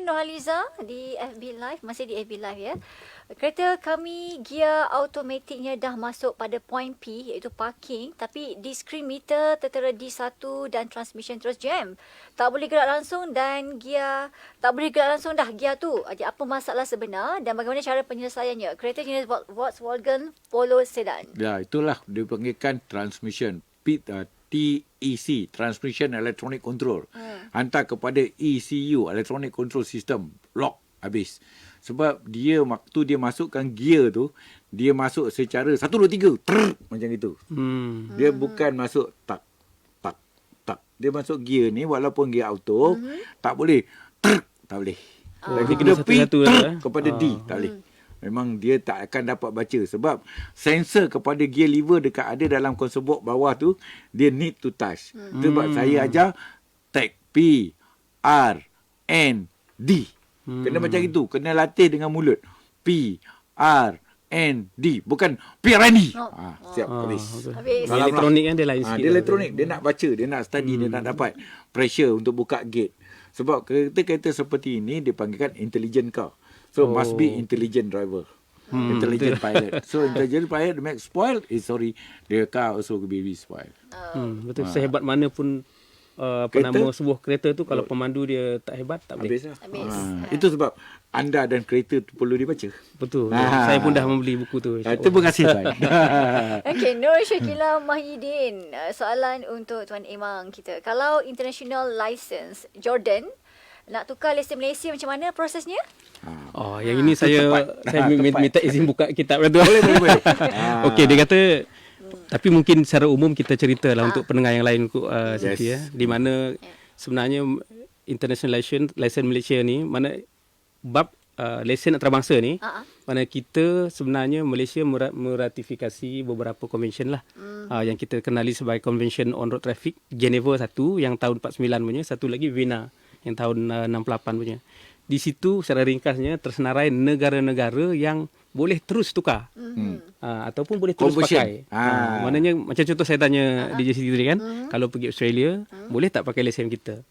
Nurhaliza di FB Live, masih di FB Live ya. Kereta kami gear automatiknya dah masuk pada point P iaitu parking, tapi di screen meter tertera D1 dan transmission terus jam. Tak boleh gerak langsung dan gear tak boleh gerak langsung dah gear tu. Jadi apa masalah sebenar dan bagaimana cara penyelesaiannya? Kereta jenis Volkswagen Polo sedan. Ya, itulah dipanggilkan transmission. TEC, Transmission Electronic Control. Hantar kepada ECU, Electronic Control System. Lock, habis. Sebab dia, waktu dia masukkan gear tu, dia masuk secara 1, 2, 3, macam itu. Dia bukan masuk tak. Dia masuk gear ni, walaupun gear auto, tak boleh, tak boleh. Lagi kena P, kepada D, tak boleh. Memang dia tak akan dapat baca sebab sensor kepada gear lever dekat ada dalam konsol box bawah tu dia need to touch. Sebab saya ajar tag P, R, N, D. Kena macam itu, kena latih dengan mulut. P, R, N, D. Bukan P, R, N, D. Siap, habis. Dia elektronik kan dia lain sikit. Dia elektronik, dia nak baca, dia nak study, dia nak dapat pressure untuk buka gate. Sebab kereta-kereta seperti ini dipanggilkan intelligent car. So must be intelligent driver. Intelligent pilot. So intelligent pilot make spoil sorry, the car also will be spoil. Betul. Sehebat mana pun penama sebuah kereta tu kalau pemandu dia tak hebat tak boleh. Habis. Itu sebab anda dan kereta tu perlu dibaca. Betul. Saya pun dah membeli buku tu. Terima kasih Tuan. Okey, Nur Syakila Mahidin. Soalan untuk Tuan Imam kita. Kalau international license Jordan nak tukar lesen Malaysia macam mana prosesnya? Yang ini saya minta izin buka kitab tu. Boleh. Okey, dia kata tapi mungkin secara umum kita ceritalah untuk pendengar yang lain Siti ya. Di mana sebenarnya international license Malaysia ni mana bab lesen antarabangsa ni mana kita sebenarnya Malaysia meratifikasi beberapa convention lah. Yang kita kenali sebagai Convention on Road Traffic Geneva 1 yang tahun 49 punya, satu lagi Vienna yang tahun 68 punya. Di situ secara ringkasnya tersenarai negara-negara yang boleh terus tukar ataupun boleh terus pakai. Maknanya macam contoh saya tanya DJ Siti tadi kan, kalau pergi Australia boleh tak pakai lesen kita?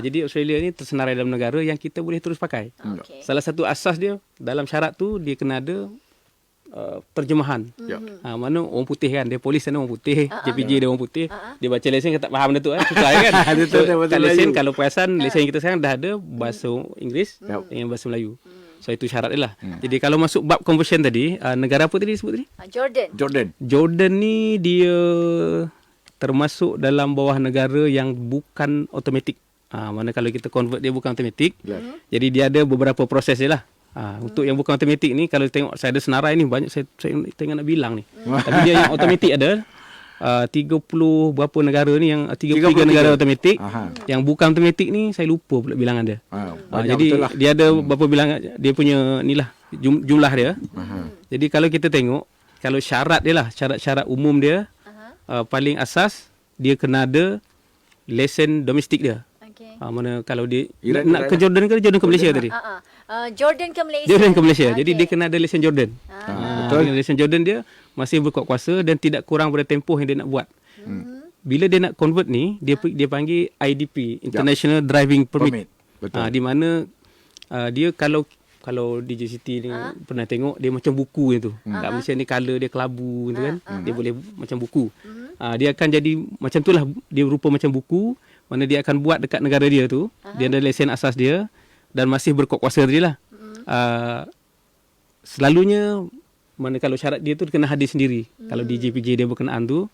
Jadi Australia ni tersenarai dalam negara yang kita boleh terus pakai. Salah satu asas dia dalam syarat tu dia kena ada terjemahan. Mana orang putih kan, dia polis sana orang putih, JPJ dia orang putih, dia baca lesen kan tak faham benda tu susah kan. So, kat lesen kalau perasan lesen kita sekarang dah ada bahasa Inggeris dengan bahasa Melayu. So itu syarat dia lah. Jadi kalau masuk bab conversion tadi, negara apa tadi disebut tadi? Jordan ni dia termasuk dalam bawah negara yang bukan automatik. Mana kalau kita convert dia bukan automatik. Jadi dia ada beberapa proses dia lah. Untuk yang bukan automatik ni, kalau tengok saya ada senarai ni banyak, saya tengok nak bilang ni. Tapi dia yang automatik ada 30 berapa negara ni, yang 33 negara automatik. Yang bukan automatik ni saya lupa pula bilangan dia. Jadi dia ada berapa bilangan dia punya ni lah jumlah dia. Jadi kalau kita tengok, kalau syarat dia lah, syarat-syarat umum dia, paling asas dia kena ada lesen domestik dia. Mana kalau dia nak ke Jordan ke Malaysia tadi? Jordan ke Malaysia. Jadi dia kena ada lesen Jordan. Betul. Lesen Jordan dia masih berkuat kuasa dan tidak kurang pada tempoh yang dia nak buat. Bila dia nak convert ni, dia panggil IDP, International Driving Permit. Betul. Di mana dia kalau DJ Siti ni pernah tengok, dia macam buku tu. Kat Malaysia ni color dia kelabu gitu kan. Dia boleh macam buku. Dia akan jadi macam itulah, dia rupa macam buku. Mana dia akan buat dekat negara dia tu. Dia ada lesen asas dia dan masih berkuat kuasa tadi lah. Selalunya mana kalau syarat dia tu kena hadir sendiri. Kalau di JPJ dia berkenaan tu.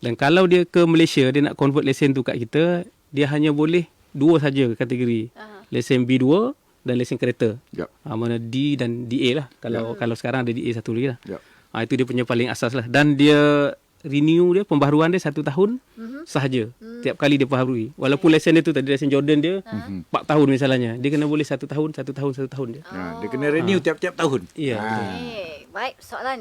Dan kalau dia ke Malaysia, dia nak convert lesen tu kat kita, dia hanya boleh 2 saja kategori. Lesen B2 dan lesen kereta. Mana D dan DA lah. Kalau sekarang ada DA satu lagi lah. Itu dia punya paling asas lah. Dan dia renew dia, pembaharuan dia 1 tahun sahaja. Tiap kali dia perbaharui. Walaupun lesen dia tu tadi lesen Jordan dia 4 tahun misalnya, dia kena boleh 1 tahun je. Dia kena renew tiap-tiap tahun. Ya. Baik, soalan